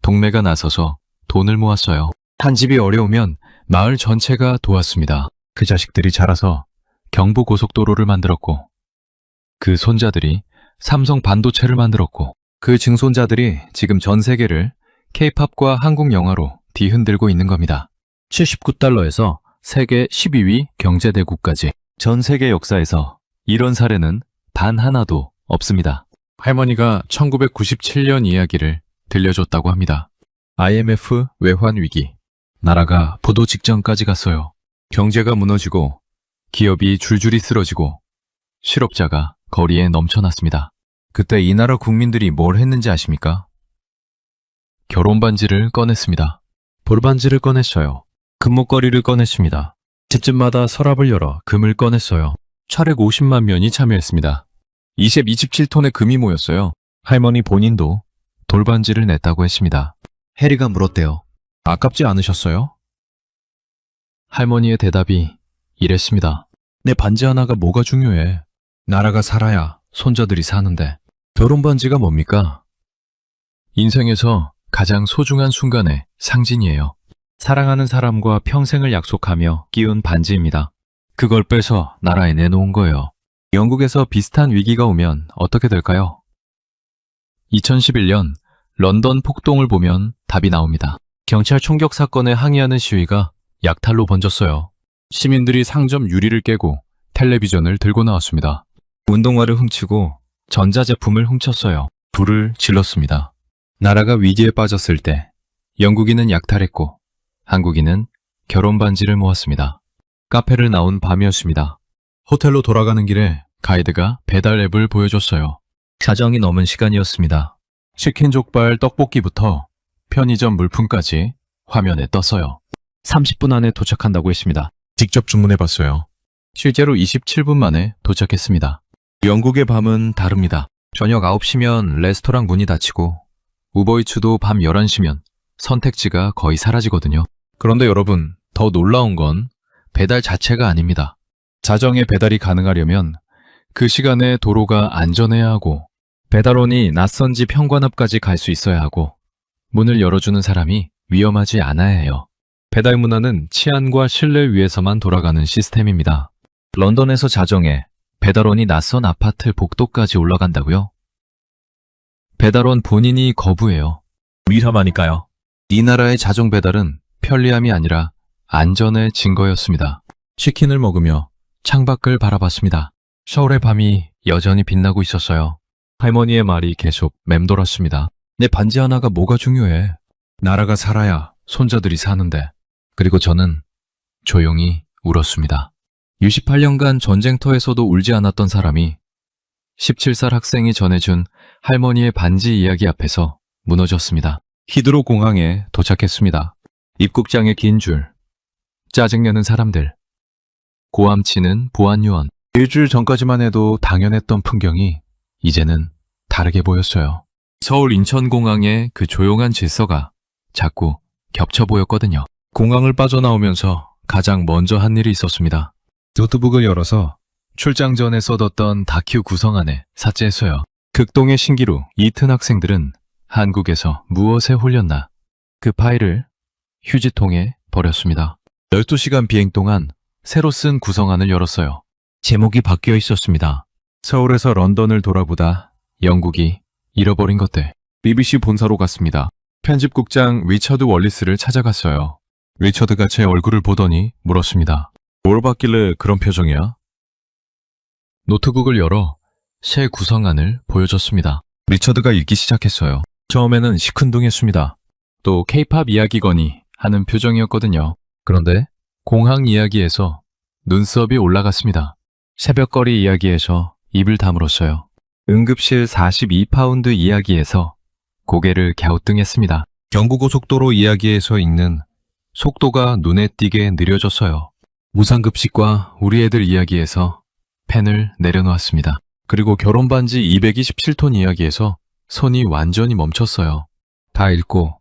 동네가 나서서 돈을 모았어요. 한 집이 어려우면 마을 전체가 도왔습니다. 그 자식들이 자라서 경부고속도로를 만들었고 그 손자들이 삼성 반도체를 만들었고 그 증손자들이 지금 전 세계를 K-팝과 한국 영화로 뒤흔들고 있는 겁니다. 79달러에서 세계 12위 경제대국까지 전 세계 역사에서 이런 사례는 단 하나도 없습니다. 할머니가 1997년 이야기를 들려줬다고 합니다. IMF 외환 위기. 나라가 부도 직전까지 갔어요. 경제가 무너지고 기업이 줄줄이 쓰러지고 실업자가 거리에 넘쳐났습니다. 그때 이 나라 국민들이 뭘 했는지 아십니까? 결혼 반지를 꺼냈습니다. 볼반지를 꺼냈어요. 금목걸이를 꺼냈습니다. 집집마다 서랍을 열어 금을 꺼냈어요. 차례 50만 명이 참여했습니다. 27톤의 금이 모였어요. 할머니 본인도 돌반지를 냈다고 했습니다. 해리가 물었대요. 아깝지 않으셨어요? 할머니의 대답이 이랬습니다. 내 반지 하나가 뭐가 중요해? 나라가 살아야 손자들이 사는데. 결혼 반지가 뭡니까? 인생에서 가장 소중한 순간의 상징이에요. 사랑하는 사람과 평생을 약속하며 끼운 반지입니다. 그걸 빼서 나라에 내놓은 거예요. 영국에서 비슷한 위기가 오면 어떻게 될까요? 2011년 런던 폭동을 보면 답이 나옵니다. 경찰 총격 사건에 항의하는 시위가 약탈로 번졌어요. 시민들이 상점 유리를 깨고 텔레비전을 들고 나왔습니다. 운동화를 훔치고 전자제품을 훔쳤어요. 불을 질렀습니다. 나라가 위기에 빠졌을 때 영국인은 약탈했고 한국인은 결혼 반지를 모았습니다. 카페를 나온 밤이었습니다. 호텔로 돌아가는 길에 가이드가 배달 앱을 보여줬어요. 자정이 넘은 시간이었습니다. 치킨 족발 떡볶이부터 편의점 물품까지 화면에 떴어요. 30분 안에 도착한다고 했습니다. 직접 주문해봤어요. 실제로 27분 만에 도착했습니다. 영국의 밤은 다릅니다. 저녁 9시면 레스토랑 문이 닫히고 우버이츠도 밤 11시면 선택지가 거의 사라지거든요. 그런데 여러분, 더 놀라운 건 배달 자체가 아닙니다. 자정에 배달이 가능하려면 그 시간에 도로가 안전해야 하고 배달원이 낯선 집 현관 앞까지 갈 수 있어야 하고 문을 열어주는 사람이 위험하지 않아야 해요. 배달 문화는 치안과 신뢰 위해서만 돌아가는 시스템입니다. 런던에서 자정에 배달원이 낯선 아파트 복도까지 올라간다고요? 배달원 본인이 거부해요. 위험하니까요. 이 나라의 자정 배달은 편리함이 아니라 안전의 증거였습니다. 치킨을 먹으며 창밖을 바라봤습니다. 서울의 밤이 여전히 빛나고 있었어요. 할머니의 말이 계속 맴돌았습니다. 내 반지 하나가 뭐가 중요해? 나라가 살아야 손자들이 사는데. 그리고 저는 조용히 울었습니다. 68년간 전쟁터에서도 울지 않았던 사람이 17살 학생이 전해준 할머니의 반지 이야기 앞에서 무너졌습니다. 히드로 공항에 도착했습니다. 입국장에 긴 줄, 짜증내는 사람들, 고함치는 보안요원. 일주일 전까지만 해도 당연했던 풍경이 이제는 다르게 보였어요. 서울 인천공항의 그 조용한 질서가 자꾸 겹쳐 보였거든요. 공항을 빠져나오면서 가장 먼저 한 일이 있었습니다. 노트북을 열어서 출장 전에 써뒀던 다큐 구성안에 삭제했어요. 극동의 신기루 이튼 학생들은 한국에서 무엇에 홀렸나 그 파일을 휴지통에 버렸습니다. 12시간 비행 동안 새로 쓴 구성안을 열었어요. 제목이 바뀌어 있었습니다. 서울에서 런던을 돌아보다 영국이 잃어버린 것들. BBC 본사로 갔습니다. 편집국장 리처드 월리스를 찾아갔어요. 리처드가 제 얼굴을 보더니 물었습니다. 뭘 봤길래 그런 표정이야? 노트북을 열어 새 구성안을 보여줬습니다. 리처드가 읽기 시작했어요. 처음에는 시큰둥했습니다. 또 K-팝 이야기거니 하는 표정이었거든요. 그런데 공항 이야기에서 눈썹이 올라갔습니다. 새벽거리 이야기에서 입을 다물었어요. 응급실 42파운드 이야기에서 고개를 갸우뚱했습니다. 경부고속도로 이야기에서 읽는 속도가 눈에 띄게 느려졌어요. 무상급식과 우리 애들 이야기에서 펜을 내려놓았습니다. 그리고 결혼반지 227톤 이야기에서 손이 완전히 멈췄어요. 다 읽고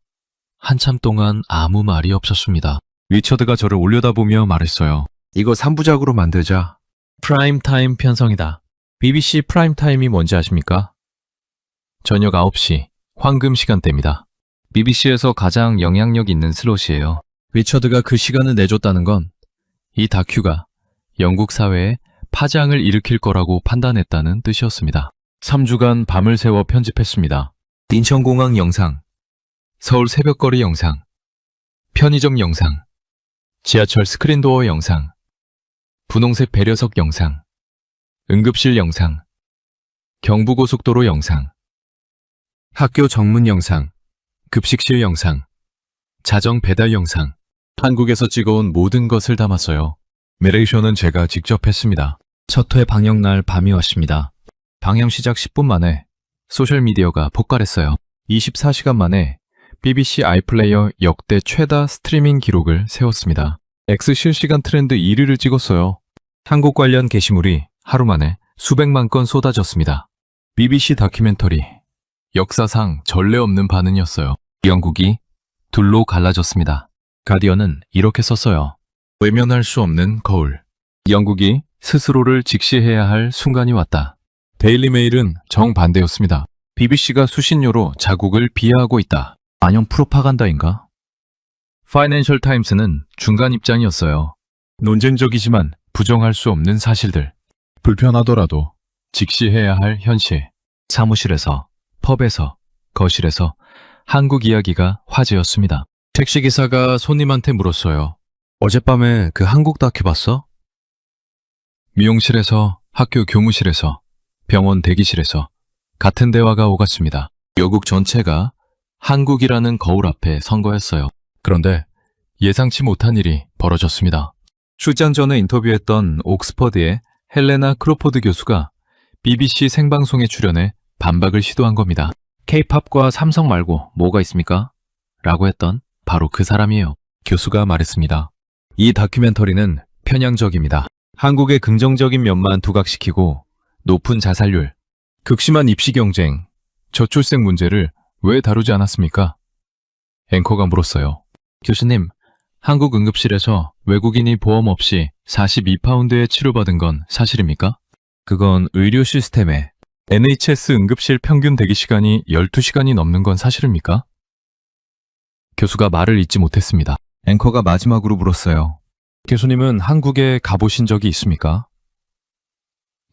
한참 동안 아무 말이 없었습니다. 리처드가 저를 올려다보며 말했어요. 이거 3부작으로 만들자. 프라임타임 편성이다. BBC 프라임타임이 뭔지 아십니까? 저녁 9시 황금 시간대입니다. BBC에서 가장 영향력 있는 슬롯이에요. 리처드가 그 시간을 내줬다는 건 이 다큐가 영국 사회에 파장을 일으킬 거라고 판단했다는 뜻이었습니다. 3주간 밤을 새워 편집했습니다. 인천공항 영상, 서울 새벽거리 영상, 편의점 영상, 지하철 스크린도어 영상, 분홍색 배려석 영상, 응급실 영상, 경부고속도로 영상, 학교 정문 영상, 급식실 영상, 자정 배달 영상, 한국에서 찍어온 모든 것을 담았어요. 메레이션은 제가 직접 했습니다. 첫 회 방영날 밤이 왔습니다. 방영 시작 10분 만에 소셜미디어가 폭발했어요. 24시간 만에 BBC 아이플레이어 역대 최다 스트리밍 기록을 세웠습니다. X 실시간 트렌드 1위를 찍었어요. 한국 관련 게시물이 하루 만에 수백만 건 쏟아졌습니다. BBC 다큐멘터리, 역사상 전례 없는 반응이었어요. 영국이 둘로 갈라졌습니다. 가디언은 이렇게 썼어요. 외면할 수 없는 거울. 영국이 스스로를 직시해야 할 순간이 왔다. 데일리 메일은 정반대였습니다. BBC가 수신료로 자국을 비하하고 있다. 안녕 프로파간다인가? 파이낸셜 타임스는 중간 입장이었어요. 논쟁적이지만 부정할 수 없는 사실들. 불편하더라도 직시해야 할 현실. 사무실에서, 펍에서, 거실에서 한국 이야기가 화제였습니다. 택시기사가 손님한테 물었어요. 어젯밤에 그 한국 다큐 봤어? 미용실에서, 학교 교무실에서, 병원 대기실에서 같은 대화가 오갔습니다. 여국 전체가 한국이라는 거울 앞에 선 거였어요. 그런데 예상치 못한 일이 벌어졌습니다. 출장 전에 인터뷰했던 옥스퍼드의 헬레나 크로포드 교수가 BBC 생방송에 출연해 반박을 시도한 겁니다. K-팝과 삼성 말고 뭐가 있습니까? 라고 했던 바로 그 사람이에요. 교수가 말했습니다. 이 다큐멘터리는 편향적입니다. 한국의 긍정적인 면만 두각시키고 높은 자살률, 극심한 입시 경쟁, 저출생 문제를 왜 다루지 않았습니까? 앵커가 물었어요. 교수님, 한국 응급실에서 외국인이 보험 없이 42파운드에 치료받은 건 사실입니까? 그건 의료 시스템에 NHS 응급실 평균 대기 시간이 12시간이 넘는 건 사실입니까? 교수가 말을 잇지 못했습니다. 앵커가 마지막으로 물었어요. 교수님은 한국에 가보신 적이 있습니까?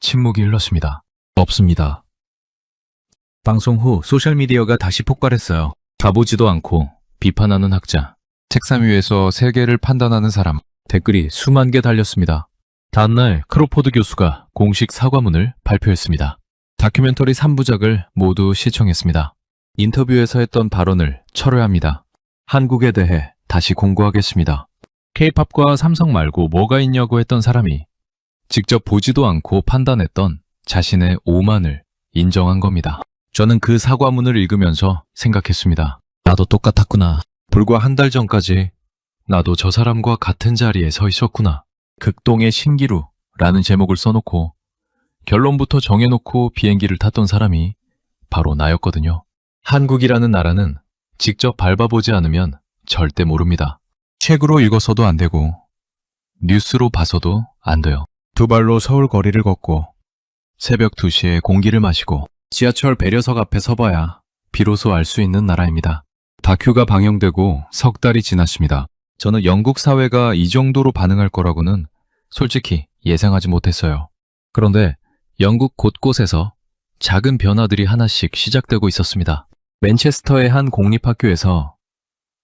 침묵이 흘렀습니다. 없습니다. 방송 후 소셜미디어가 다시 폭발했어요. 가보지도 않고 비판하는 학자, 책상 위에서 세계를 판단하는 사람, 댓글이 수만 개 달렸습니다. 다음날 크로포드 교수가 공식 사과문을 발표했습니다. 다큐멘터리 3부작을 모두 시청했습니다. 인터뷰에서 했던 발언을 철회합니다. 한국에 대해 다시 공고하겠습니다. K-팝과 삼성 말고 뭐가 있냐고 했던 사람이 직접 보지도 않고 판단했던 자신의 오만을 인정한 겁니다. 저는 그 사과문을 읽으면서 생각했습니다. 나도 똑같았구나. 불과 한 달 전까지 나도 저 사람과 같은 자리에 서 있었구나. 극동의 신기루라는 제목을 써놓고 결론부터 정해놓고 비행기를 탔던 사람이 바로 나였거든요. 한국이라는 나라는 직접 밟아보지 않으면 절대 모릅니다. 책으로 읽어서도 안 되고 뉴스로 봐서도 안 돼요. 두 발로 서울 거리를 걷고 새벽 2시에 공기를 마시고 지하철 배려석 앞에 서봐야 비로소 알 수 있는 나라입니다. 다큐가 방영되고 석 달이 지났습니다. 저는 영국 사회가 이 정도로 반응할 거라고는 솔직히 예상하지 못했어요. 그런데 영국 곳곳에서 작은 변화들이 하나씩 시작되고 있었습니다. 맨체스터의 한 공립학교에서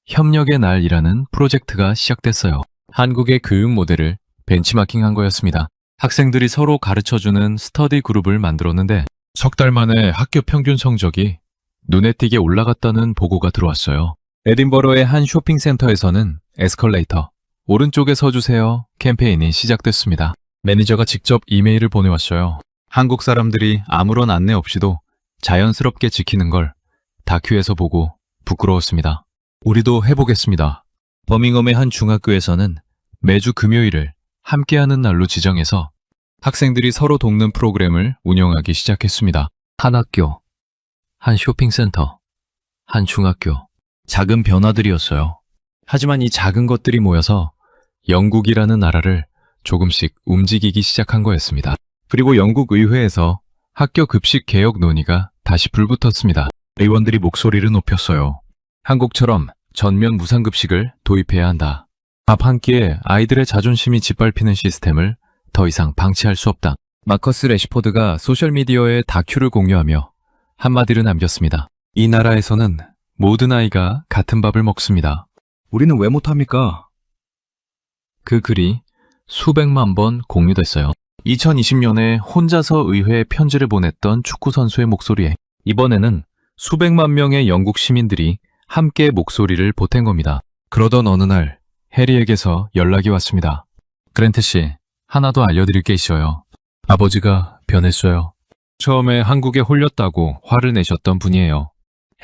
협력의 날이라는 프로젝트가 시작됐어요. 한국의 교육 모델을 벤치마킹한 거였습니다. 학생들이 서로 가르쳐주는 스터디 그룹을 만들었는데 석 달 만에 학교 평균 성적이 눈에 띄게 올라갔다는 보고가 들어왔어요. 에딘버러의 한 쇼핑센터에서는 에스컬레이터, 오른쪽에 서주세요 캠페인이 시작됐습니다. 매니저가 직접 이메일을 보내왔어요. 한국 사람들이 아무런 안내 없이도 자연스럽게 지키는 걸 다큐에서 보고 부끄러웠습니다. 우리도 해보겠습니다. 버밍엄의 한 중학교에서는 매주 금요일을 함께하는 날로 지정해서 학생들이 서로 돕는 프로그램을 운영하기 시작했습니다. 한 학교, 한 쇼핑센터, 한 중학교, 작은 변화들이었어요. 하지만 이 작은 것들이 모여서 영국이라는 나라를 조금씩 움직이기 시작한 거였습니다. 그리고 영국 의회에서 학교 급식 개혁 논의가 다시 불붙었습니다. 의원들이 목소리를 높였어요. 한국처럼 전면 무상급식을 도입해야 한다. 밥 한 끼에 아이들의 자존심이 짓밟히는 시스템을 더 이상 방치할 수 없다. 마커스 레시포드가 소셜미디어에 다큐를 공유하며 한마디를 남겼습니다. 이 나라에서는 모든 아이가 같은 밥을 먹습니다. 우리는 왜 못합니까? 그 글이 수백만 번 공유됐어요. 2020년에 혼자서 의회에 편지를 보냈던 축구선수의 목소리에 이번에는 수백만 명의 영국 시민들이 함께 목소리를 보탠 겁니다. 그러던 어느 날 해리에게서 연락이 왔습니다. 그랜트 씨, 하나 더 알려드릴 게 있어요. 아버지가 변했어요. 처음에 한국에 홀렸다고 화를 내셨던 분이에요.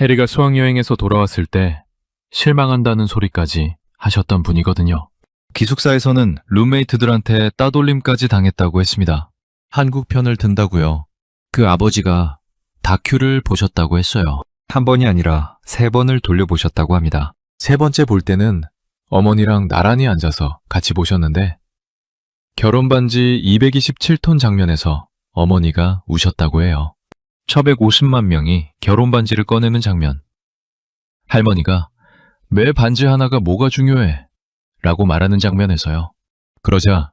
해리가 수학여행에서 돌아왔을 때 실망한다는 소리까지 하셨던 분이거든요. 기숙사에서는 룸메이트들한테 따돌림까지 당했다고 했습니다. 한국 편을 든다고요. 그 아버지가 다큐를 보셨다고 했어요. 한 번이 아니라 3번을 돌려보셨다고 합니다. 3번째 볼 때는 어머니랑 나란히 앉아서 같이 보셨는데 결혼반지 227톤 장면에서 어머니가 우셨다고 해요. 1150만 명이 결혼반지를 꺼내는 장면. 할머니가 매 반지 하나가 뭐가 중요해? 라고 말하는 장면에서요. 그러자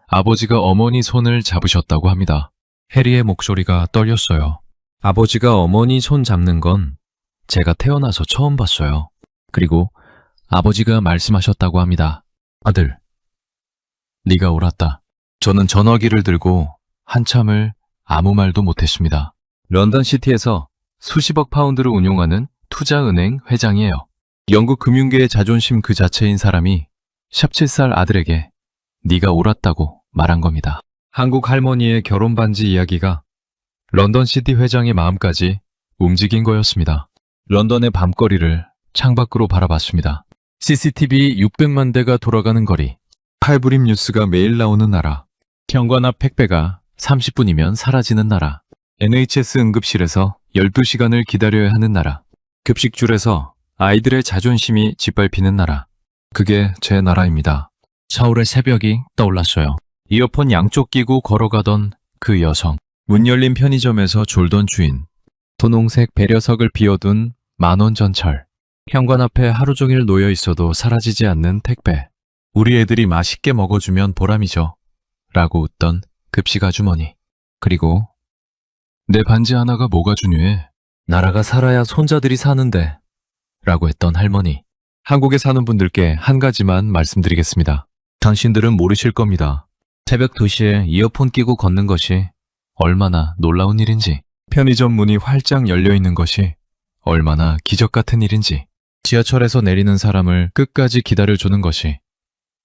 아버지가 어머니 손을 잡으셨다고 합니다. 해리의 목소리가 떨렸어요. 아버지가 어머니 손 잡는 건 제가 태어나서 처음 봤어요. 그리고 아버지가 말씀하셨다고 합니다. 아들, 네가 옳았다. 저는 전화기를 들고 한참을 아무 말도 못했습니다. 런던 시티에서 수십억 파운드를 운용하는 투자은행 회장이에요. 영국 금융계의 자존심 그 자체인 사람이 샵7살 아들에게 네가 옳았다고 말한 겁니다. 한국 할머니의 결혼 반지 이야기가 런던 시티 회장의 마음까지 움직인 거였습니다. 런던의 밤거리를 창밖으로 바라봤습니다. CCTV 600만 대가 돌아가는 거리, 칼부림 뉴스가 매일 나오는 나라, 현관 앞 택배가 30분이면 사라지는 나라, NHS 응급실에서 12시간을 기다려야 하는 나라, 급식줄에서 아이들의 자존심이 짓밟히는 나라. 그게 제 나라입니다. 서울의 새벽이 떠올랐어요. 이어폰 양쪽 끼고 걸어가던 그 여성, 문 열린 편의점에서 졸던 주인, 분홍색 배려석을 비워둔 만원 전철, 현관 앞에 하루 종일 놓여 있어도 사라지지 않는 택배. 우리 애들이 맛있게 먹어주면 보람이죠. 라고 웃던 급식 아주머니. 그리고 내 반지 하나가 뭐가 중요해? 나라가 살아야 손자들이 사는데. 라고 했던 할머니. 한국에 사는 분들께 한 가지만 말씀드리겠습니다. 당신들은 모르실 겁니다. 새벽 2시에 이어폰 끼고 걷는 것이 얼마나 놀라운 일인지, 편의점 문이 활짝 열려 있는 것이 얼마나 기적 같은 일인지, 지하철에서 내리는 사람을 끝까지 기다려주는 것이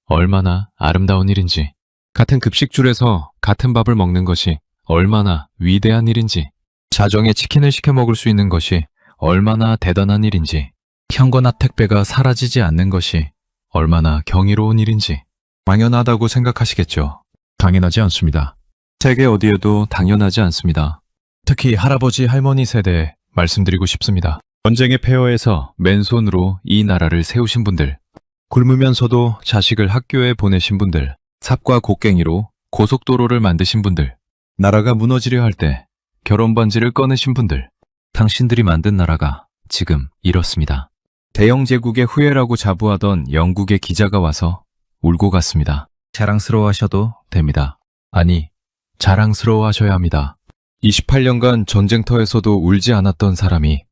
얼마나 아름다운 일인지, 같은 급식줄에서 같은 밥을 먹는 것이 얼마나 위대한 일인지, 자정에 치킨을 시켜 먹을 수 있는 것이 얼마나 대단한 일인지, 현관 앞 택배가 사라지지 않는 것이 얼마나 경이로운 일인지. 당연하다고 생각하시겠죠? 당연하지 않습니다. 세계 어디에도 당연하지 않습니다. 특히 할아버지 할머니 세대에 말씀드리고 싶습니다. 전쟁의 폐허에서 맨손으로 이 나라를 세우신 분들, 굶으면서도 자식을 학교에 보내신 분들, 삽과 곡괭이로 고속도로를 만드신 분들, 나라가 무너지려 할 때 결혼 반지를 꺼내신 분들, 당신들이 만든 나라가 지금 이렇습니다. 대영 제국의 후예라고 자부하던 영국의 기자가 와서 울고 갔습니다. 자랑스러워하셔도 됩니다. 아니, 자랑스러워하셔야 합니다. 28년간 전쟁터에서도 울지 않았던 사람이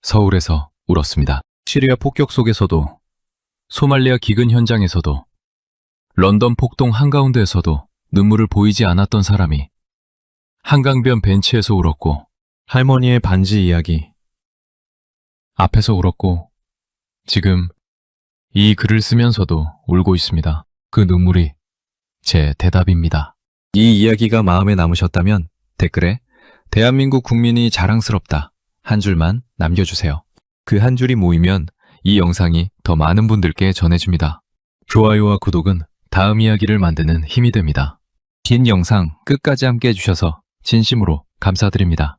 서울에서 울었습니다. 시리아 폭격 속에서도, 소말리아 기근 현장에서도, 런던 폭동 한가운데에서도 눈물을 보이지 않았던 사람이 한강변 벤치에서 울었고, 할머니의 반지 이야기 앞에서 울었고, 지금 이 글을 쓰면서도 울고 있습니다. 그 눈물이 제 대답입니다. 이 이야기가 마음에 남으셨다면 댓글에 대한민국 국민이 자랑스럽다 한 줄만 남겨주세요. 그 한 줄이 모이면 이 영상이 더 많은 분들께 전해집니다. 좋아요와 구독은 다음 이야기를 만드는 힘이 됩니다. 긴 영상 끝까지 함께 해주셔서 진심으로 감사드립니다.